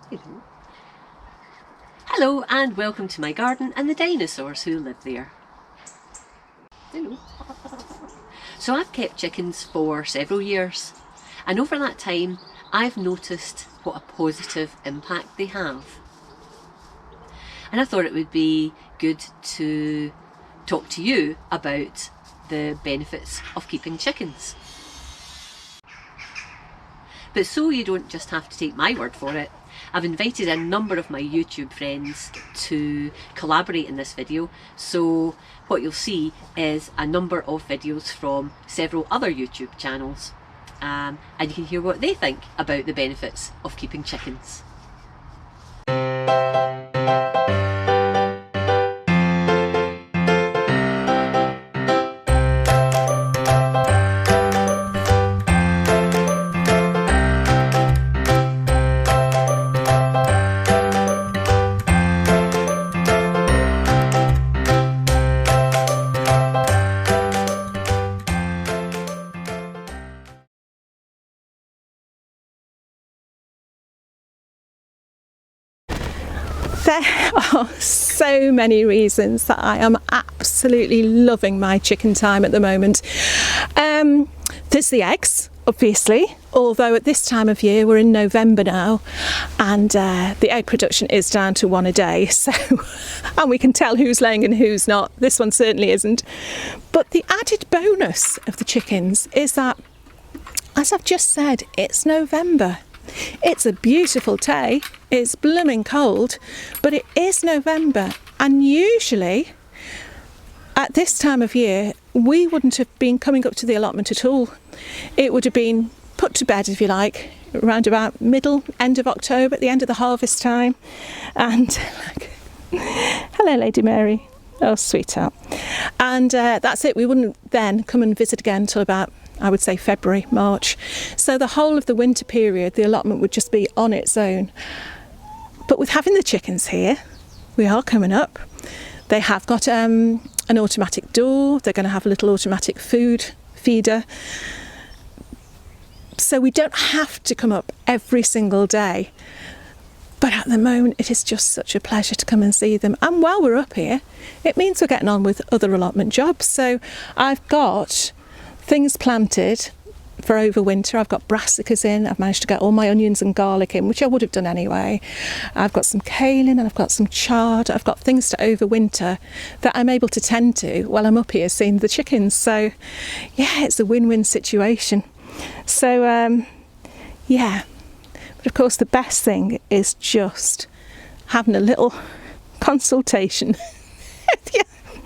Hello. Hello and welcome to my garden and the dinosaurs who live there. Hello. So I've kept chickens for several years, and over that time I've noticed what a positive impact they have. And I thought it would be good to talk to you about the benefits of keeping chickens. But so you don't just have to take my word for it, I've invited a number of my YouTube friends to collaborate in this video. So what you'll see is a number of videos from several other YouTube channels, and you can hear what they think about the benefits of keeping chickens. There are so many reasons that I am absolutely loving my chicken time at the moment. There's the eggs, obviously, although at this time of year, we're in November now, and the egg production is down to one a day, so and we can tell who's laying and who's not. This one certainly isn't. But the added bonus of the chickens is that, as I've just said, it's November. It's a beautiful day, it's blooming cold, but it is November, and usually at this time of year we wouldn't have been coming up to the allotment at all. It would have been put to bed, if you like, around about end of October, at the end of the harvest time. And hello Lady Mary, oh sweetheart. And that's it, we wouldn't then come and visit again until about, I would say, February, March. So the whole of the winter period, the allotment would just be on its own. But with having the chickens here, we are coming up. They have got an automatic door. They're going to have a little automatic food feeder. So we don't have to come up every single day. But at the moment, it is just such a pleasure to come and see them. And while we're up here, it means we're getting on with other allotment jobs. So I've got things planted for overwinter. I've got brassicas in. I've managed to get all my onions and garlic in, which I would have done anyway. I've got some kaolin and I've got some chard. I've got things to overwinter that I'm able to tend to while I'm up here seeing the chickens. So yeah, it's a win-win situation. So yeah, but of course the best thing is just having a little consultation.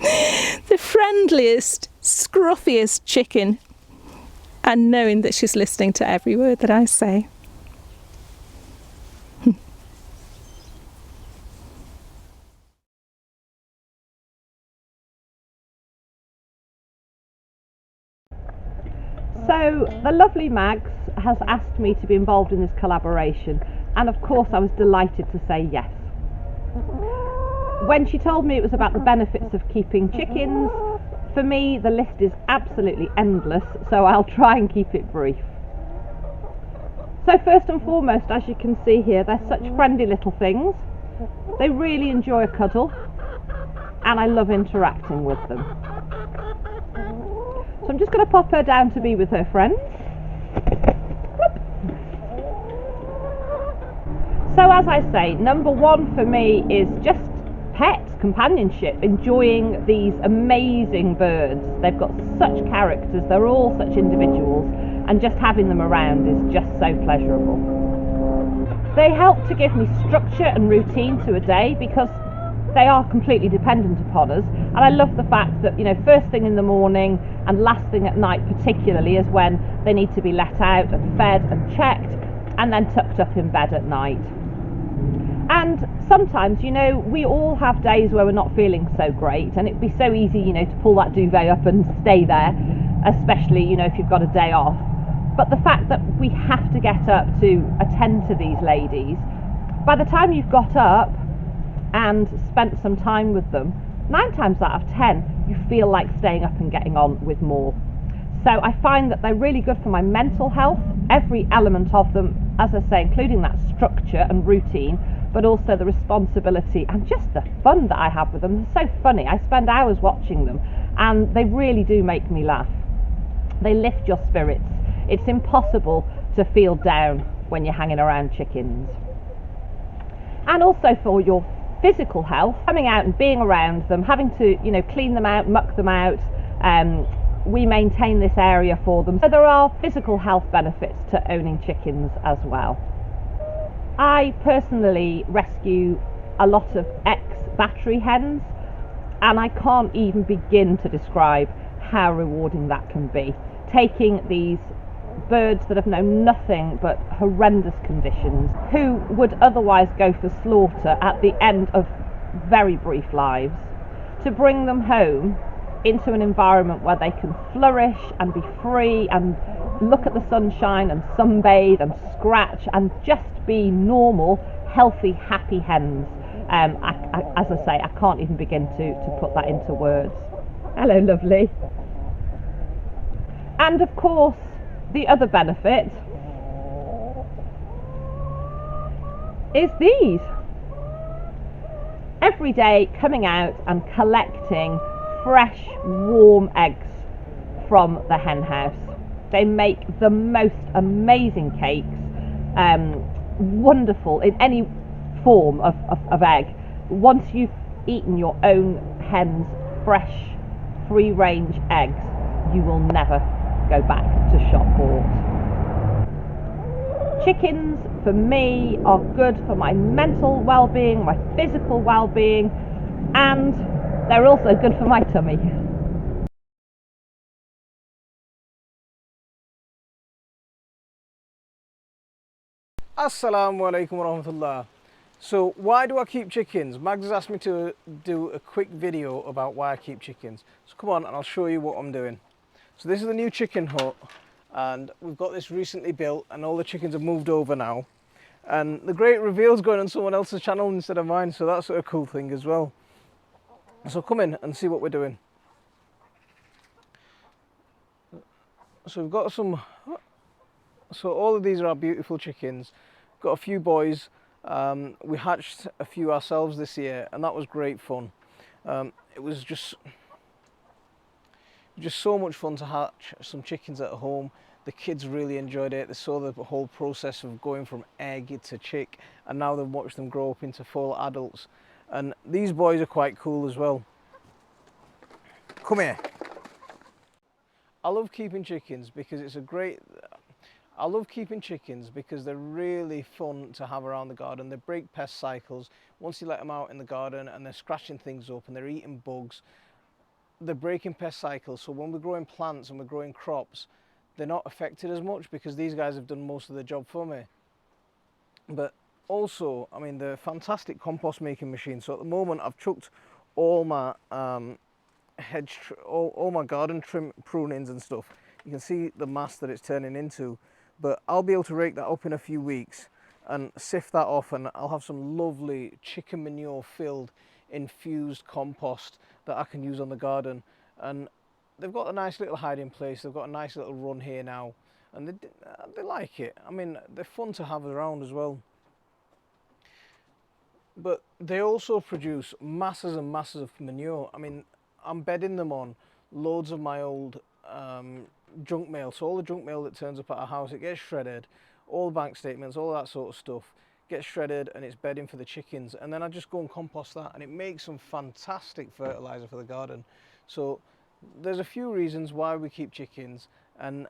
The friendliest, scruffiest chicken, and knowing that she's listening to every word that I say. So the lovely Mags has asked me to be involved in this collaboration, and of course I was delighted to say yes. When she told me it was about the benefits of keeping chickens, for me the list is absolutely endless, so I'll try and keep it brief. So first and foremost, as you can see here, they're such friendly little things. They really enjoy a cuddle, and I love interacting with them. So I'm just going to pop her down to be with her friends. So as I say, number one for me is just pet companionship, enjoying these amazing birds. They've got such characters, they're all such individuals, and just having them around is just so pleasurable. They help to give me structure and routine to a day because they are completely dependent upon us, and I love the fact that, you know, first thing in the morning and last thing at night particularly is when they need to be let out and fed and checked, and then tucked up in bed at night. And sometimes, you know, we all have days where we're not feeling so great, and it'd be so easy, you know, to pull that duvet up and stay there, especially, you know, if you've got a day off. But the fact that we have to get up to attend to these ladies, by the time you've got up and spent some time with them, 9 times out of 10 you feel like staying up and getting on with more. So I find that they're really good for my mental health. Every element of them as I say, including that structure and routine, but also the responsibility and just the fun that I have with them. They're so funny. I spend hours watching them and they really do make me laugh. They lift your spirits. It's impossible to feel down when you're hanging around chickens. And also for your physical health, coming out and being around them, having to, you know, clean them out, muck them out. We maintain this area for them. So there are physical health benefits to owning chickens as well. I personally rescue a lot of ex-battery hens, and I can't even begin to describe how rewarding that can be. Taking these birds that have known nothing but horrendous conditions, who would otherwise go for slaughter at the end of very brief lives, to bring them home into an environment where they can flourish and be free and look at the sunshine and sunbathe and scratch and just be normal, healthy, happy hens. As I say, I can't even begin to put that into words. Hello, lovely. And of course, the other benefit is these. Every day coming out and collecting fresh, warm eggs from the hen house. They make the most amazing cakes, wonderful in any form of egg. Once you've eaten your own hen's fresh, free-range eggs, you will never go back to shop bought. Chickens, for me, are good for my mental well-being, my physical well-being, and they're also good for my tummy. Assalamu alaikum warahmatullah. So why do I keep chickens? Mags has asked me to do a quick video about why I keep chickens. So come on and I'll show you what I'm doing. So this is the new chicken hut, and we've got this recently built and all the chickens have moved over now. And the great reveal's going on someone else's channel instead of mine, so that's a cool thing as well. So come in and see what we're doing. So we've got some, so all of these are our beautiful chickens. Got a few boys. We hatched a few ourselves this year and that was great fun. It was just so much fun to hatch some chickens at home. The kids really enjoyed it. They saw the whole process of going from egg to chick, and now they've watched them grow up into full adults. And these boys are quite cool as well. Come here. I love keeping chickens because they're really fun to have around the garden. They break pest cycles. Once you let them out in the garden and they're scratching things up and they're eating bugs, they're breaking pest cycles. So when we're growing plants and we're growing crops, they're not affected as much because these guys have done most of the job for me. But also, I mean, they're fantastic compost making machines. So at the moment I've chucked all my all my garden trim prunings and stuff. You can see the mass that it's turning into, but I'll be able to rake that up in a few weeks and sift that off, and I'll have some lovely chicken manure filled infused compost that I can use on the garden. And they've got a nice little hiding place. They've got a nice little run here now, and they like it. I mean, they're fun to have around as well. But they also produce masses and masses of manure. I mean, I'm bedding them on loads of my old junk mail. So all the junk mail that turns up at our house, it gets shredded. All bank statements, all that sort of stuff gets shredded, and it's bedding for the chickens. And then I just go and compost that, and it makes some fantastic fertilizer for the garden. So there's a few reasons why we keep chickens, and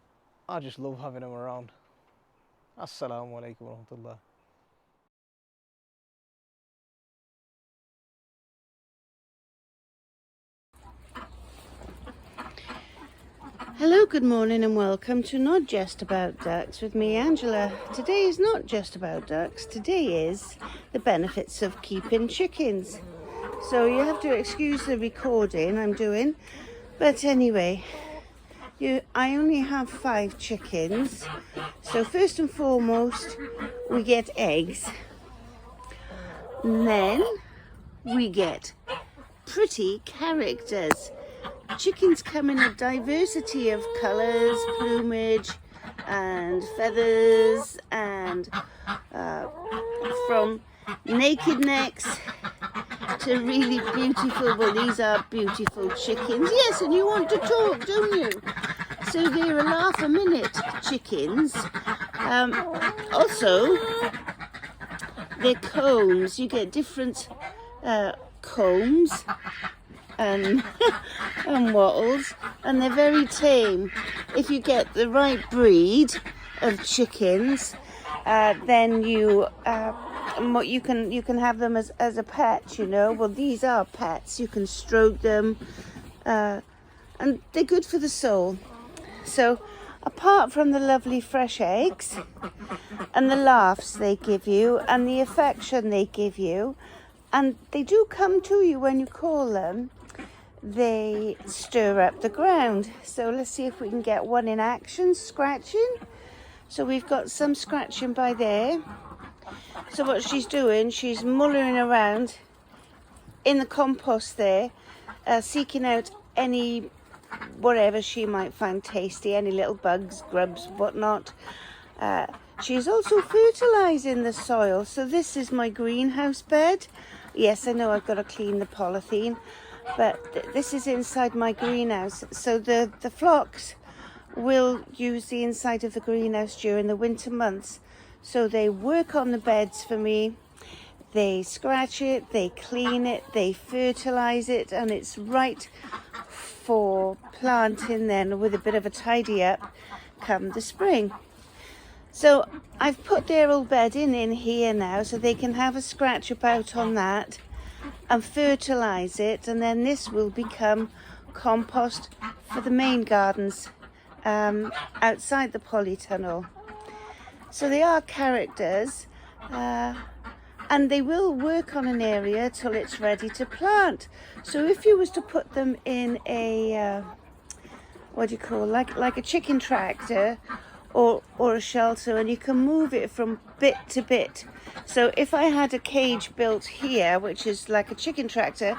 I just love having them around. Assalamu alaikum warahmatullah. Hello, good morning and welcome to Not Just About Ducks with me, Angela. Today is not just about ducks, today is the benefits of keeping chickens. So you have to excuse the recording I'm doing, but anyway, I only have 5 chickens. So first and foremost, we get eggs. And then we get pretty characters. Chickens come in a diversity of colours, plumage, and feathers, and from naked necks to really beautiful, well, these are beautiful chickens. Yes, and you want to talk, don't you? So they're a laugh a minute chickens. Also, they're combs. You get different combs and wattles, and they're very tame. If you get the right breed of chickens, then you can have them as a pet, you know. Well, these are pets. You can stroke them, and they're good for the soul. So apart from the lovely fresh eggs and the laughs they give you and the affection they give you, and they do come to you when you call them, they stir up the ground. So let's see if we can get one in action, scratching. So we've got some scratching by there. So what she's doing, she's mullering around in the compost there, seeking out any whatever she might find tasty, any little bugs, grubs, whatnot. She's also fertilising the soil. So this is my greenhouse bed. Yes, I know I've got to clean the polythene, but this is inside my greenhouse. So the flocks will use the inside of the greenhouse during the winter months. So they work on the beds for me. They scratch it, they clean it, they fertilise it, and it's right for planting then with a bit of a tidy up come the spring. So I've put their old bedding in here now so they can have a scratch about on that and fertilise it, and then this will become compost for the main gardens outside the polytunnel. So they are characters, and they will work on an area till it's ready to plant. So if you was to put them in a like a chicken tractor or a shelter, and you can move it from bit to bit. So if I had a cage built here, which is like a chicken tractor,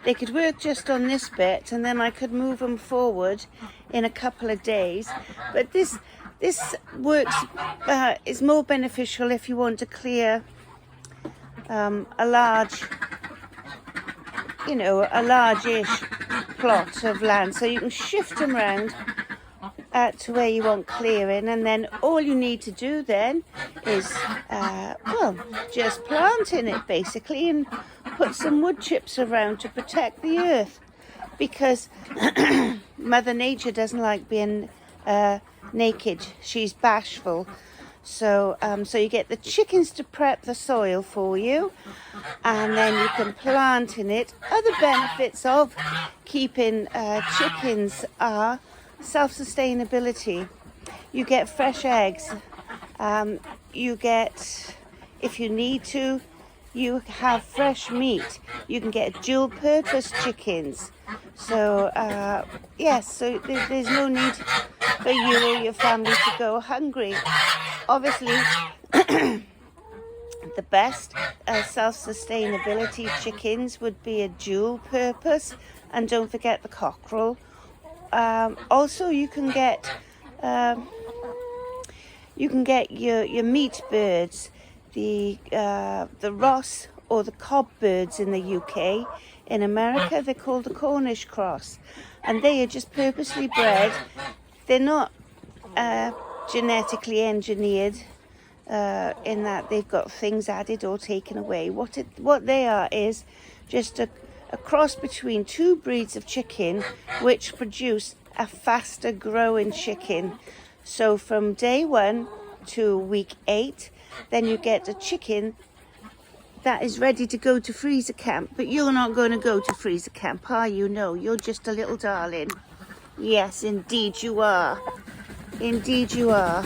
they could work just on this bit, and then I could move them forward in a couple of days. But this works, is more beneficial if you want to clear a large, a large-ish plot of land. So you can shift them around to where you want clearing, and then all you need to do then is, just plant in it basically, and put some wood chips around to protect the earth, because Mother Nature doesn't like being naked. She's bashful. So you get the chickens to prep the soil for you, and then you can plant in it. Other benefits of keeping chickens are self-sustainability. You get fresh eggs. You get, if you need to, you have fresh meat. You can get dual-purpose chickens. So yes, so there's no need for you or your family to go hungry. Obviously, the best self-sustainability chickens would be a dual purpose, and don't forget the cockerel. Also, you can get your meat birds, the Ross or the cob birds in the UK. In America, they're called the Cornish cross, and they are just purposely bred. They're not genetically engineered in that they've got things added or taken away. What they are is just a cross between two breeds of chicken, which produce a faster growing chicken. So from day 1 to week 8, then you get a chicken that is ready to go to freezer camp. But you're not going to go to freezer camp, are you? No, you're just a little darling. Yes, indeed you are. Indeed you are.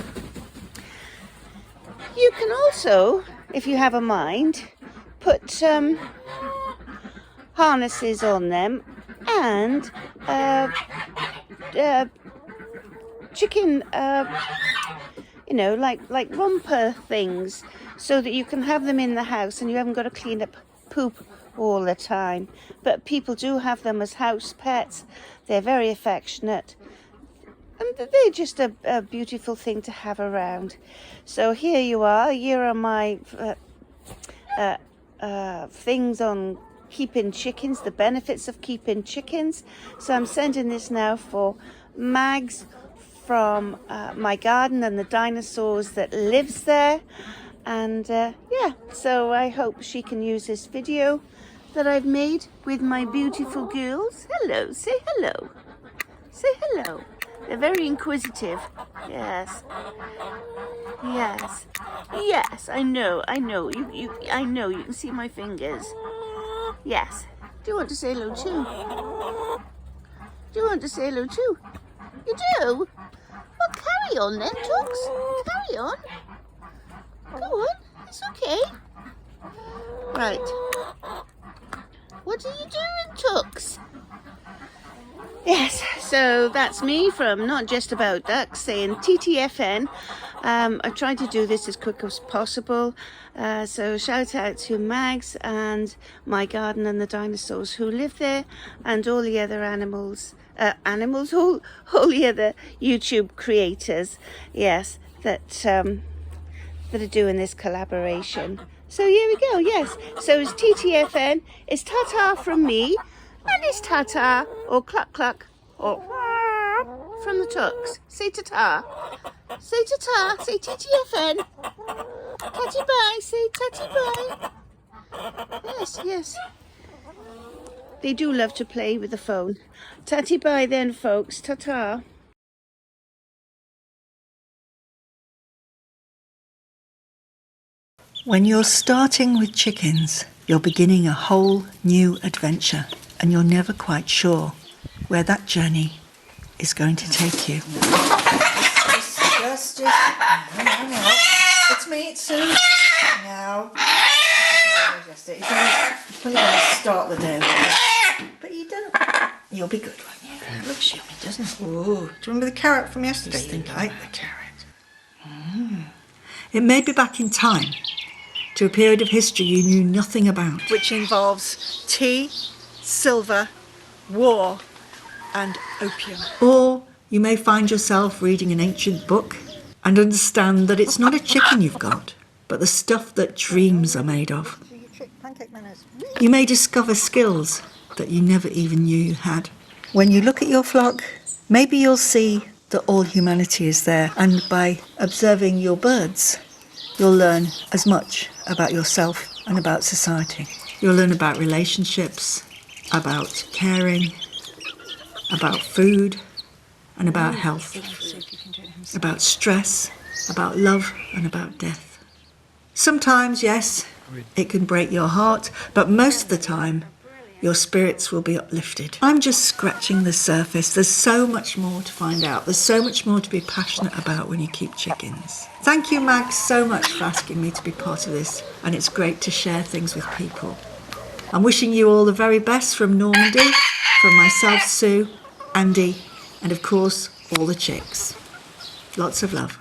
You can also, if you have a mind, put harnesses on them and chicken, like romper things, so that you can have them in the house and you haven't got to clean up poop all the time. But people do have them as house pets. They're very affectionate. and they're just a beautiful thing to have around. So here you are. Here are my things on keeping chickens, the benefits of keeping chickens. So I'm sending this now for Mags from My Garden and the Dinosaurs that lives there. And yeah, so I hope she can use this video that I've made with my beautiful girls. Hello, say hello. Say hello. They're very inquisitive. Yes. Yes. Yes, I know. I know you can see my fingers. Yes. Do you want to say hello too? Do you want to say hello too? You do? Well, carry on then, Tux. Carry on. Go on. It's okay. Right. What are you doing, Tux? Yes, so that's me from Not Just About Ducks saying TTFN. I tried to do this as quick as possible. So shout out to Mags and My Garden and the Dinosaurs who live there, and all the other animals, all the other YouTube creators, yes, that are doing this collaboration. So here we go, yes. So it's TTFN, it's ta-ta from me, and it's ta-ta, or cluck-cluck, or from the Tux. Say ta-ta. Say ta-ta, say TTFN. Tatty bye, say tatty bye. Yes, yes. They do love to play with the phone. Tatty bye then, folks. Ta-ta. When you're starting with chickens, you're beginning a whole new adventure, and you're never quite sure where that journey is going to take you. Just, no. It's me, it's Sue. Now, just it. You probably want to start the day with it, but you don't. You'll be good, won't you? It looks yummy, doesn't it? Ooh, do you remember the carrot from yesterday? You like the carrot. It may be back in time to a period of history you knew nothing about, which involves tea, silver, war, and opium. Or you may find yourself reading an ancient book and understand that it's not a chicken you've got, but the stuff that dreams are made of. You may discover skills that you never even knew you had. When you look at your flock, maybe you'll see that all humanity is there, and by observing your birds, you'll learn as much about yourself and about society. You'll learn about relationships, about caring, about food, and about health, about stress, about love, and about death. Sometimes, yes, it can break your heart, but most of the time, your spirits will be uplifted. I'm just scratching the surface. There's so much more to find out. There's so much more to be passionate about when you keep chickens. Thank you, Mags, so much for asking me to be part of this, and it's great to share things with people. I'm wishing you all the very best from Normandy, from myself, Sue, Andy, and of course, all the chicks. Lots of love.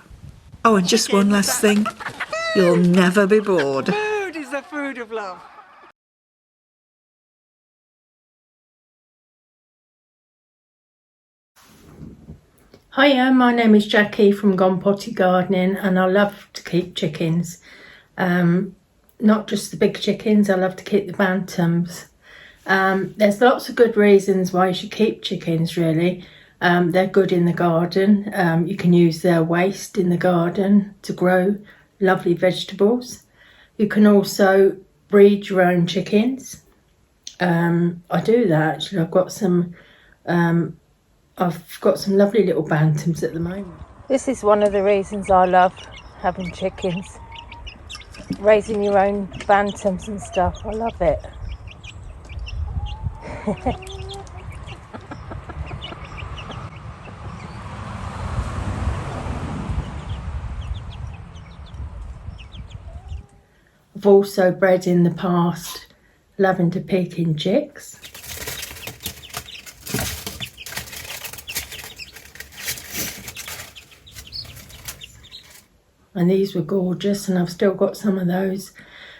Oh, and just one last thing. You'll never be bored. Food is the food of love. Hiya, my name is Jackie from Potty Gardening, and I love to keep chickens. Not just the big chickens, I love to keep the bantams. There's lots of good reasons why you should keep chickens, really. They're good in the garden. You can use their waste in the garden to grow lovely vegetables. You can also breed your own chickens. I do that actually. I've got some lovely little bantams at the moment. This is one of the reasons I love having chickens. Raising your own bantams and stuff, I love it. I've also bred in the past lavender Peking chicks. And these were gorgeous, and I've still got some of those.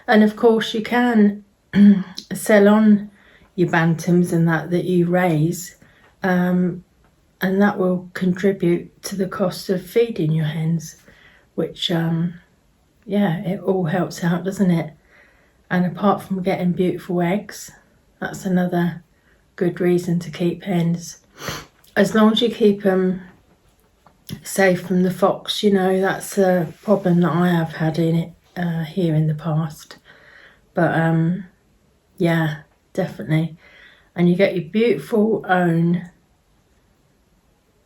And of course you can sell on your bantams and that you raise and that will contribute to the cost of feeding your hens, which yeah, it all helps out, doesn't it? And apart from getting beautiful eggs, that's another good reason to keep hens. As long as you keep them safe from the fox, you know, that's a problem that I have had in it here in the past. But yeah, definitely. And you get your beautiful own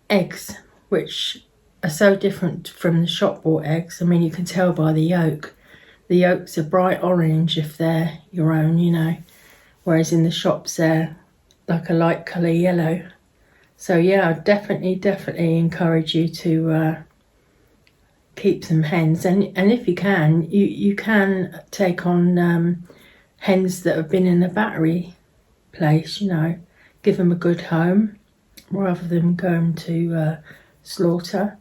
eggs, which are so different from the shop bought eggs. I mean, you can tell by the yolk. The yolks are bright orange if they're your own, you know, whereas in the shops they're like a light colour yellow. So yeah, I definitely encourage you to keep some hens, and if you can, you can take on hens that have been in a battery place, you know, give them a good home rather than going to slaughter,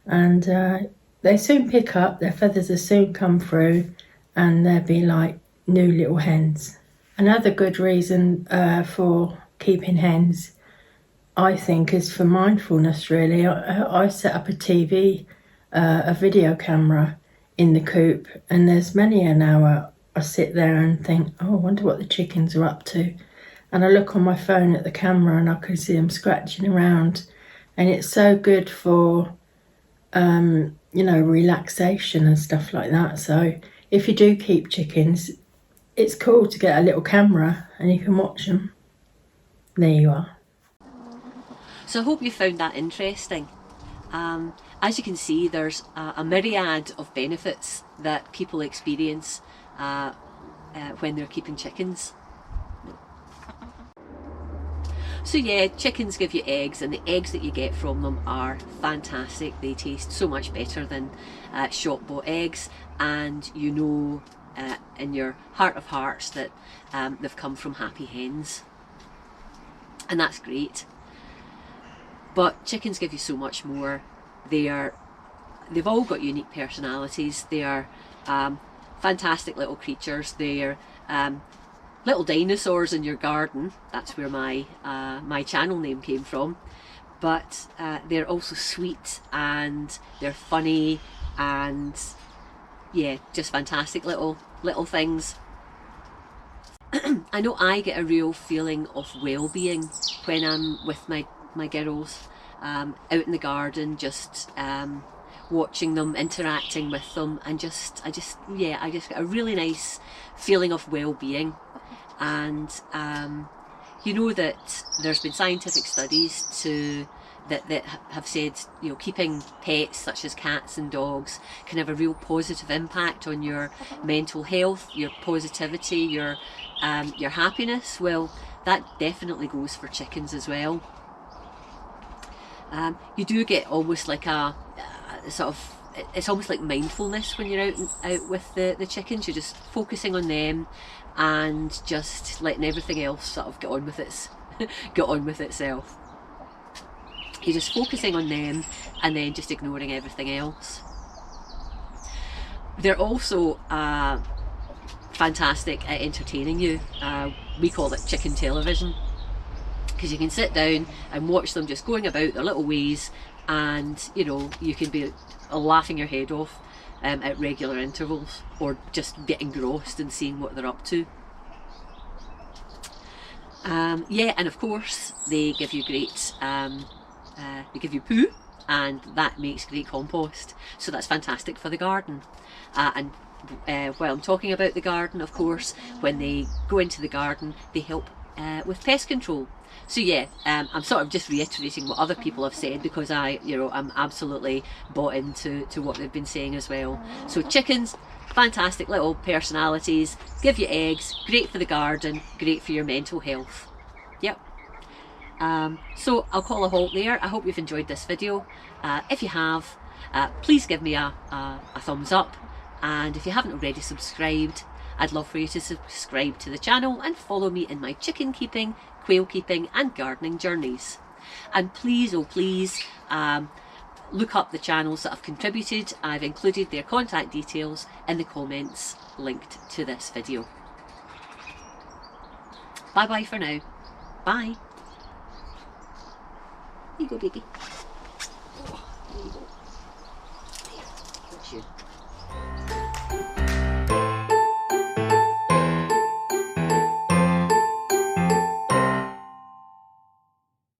and they soon pick up, their feathers will soon come through and they'll be like new little hens. Another good reason for keeping hens, I think, is for mindfulness really. I set up a TV, a video camera in the coop, and there's many an hour I sit there and think, oh, I wonder what the chickens are up to. And I look on my phone at the camera and I can see them scratching around, and it's so good for you know, relaxation and stuff like that. So if you do keep chickens, it's cool to get a little camera and you can watch them. There you are. So I hope you found that interesting. As you can see, there's a myriad of benefits that people experience when they're keeping chickens. So yeah, chickens give you eggs, and the eggs that you get from them are fantastic. They taste so much better than shop bought eggs, and you know in your heart of hearts that they've come from happy hens, and that's great. But chickens give you so much more. They've all got unique personalities. They are fantastic little creatures. They're little dinosaurs in your garden. That's where my my channel name came from. But they're also sweet, and they're funny, and yeah, just fantastic little things. I know I get a real feeling of well-being when I'm with my girls out in the garden, just watching them, interacting with them, and I just get a really nice feeling of well-being. And you know that there's been scientific studies that have said, you know, keeping pets such as cats and dogs can have a real positive impact on your mental health, your positivity, your happiness. Well, that definitely goes for chickens as well. You do get almost like a sort of, it's almost like mindfulness when you're out with the chickens. You're just focusing on them and just letting everything else sort of get on with itself. You're just focusing on them and then just ignoring everything else. They're also fantastic at entertaining you. We call it chicken television, because you can sit down and watch them just going about their little ways, and you know, you can be laughing your head off at regular intervals, or just get engrossed in seeing what they're up to. Yeah, and of course they give you great they give you poo, and that makes great compost, so that's fantastic for the garden. And while I'm talking about the garden, of course, when they go into the garden, they help with pest control. So yeah, I'm sort of just reiterating what other people have said, because I'm absolutely bought into what they've been saying as well. So chickens, fantastic little personalities, give you eggs, great for the garden, great for your mental health. Yep. So I'll call a halt there. I hope you've enjoyed this video. If you have, please give me a thumbs up, and if you haven't already subscribed, I'd love for you to subscribe to the channel and follow me in my chicken keeping, quail keeping and gardening journeys. And please, oh please, look up the channels that have contributed. I've included their contact details in the comments linked to this video. Bye bye for now. Bye. Here you go, baby. Oh, there you go. There. That's you.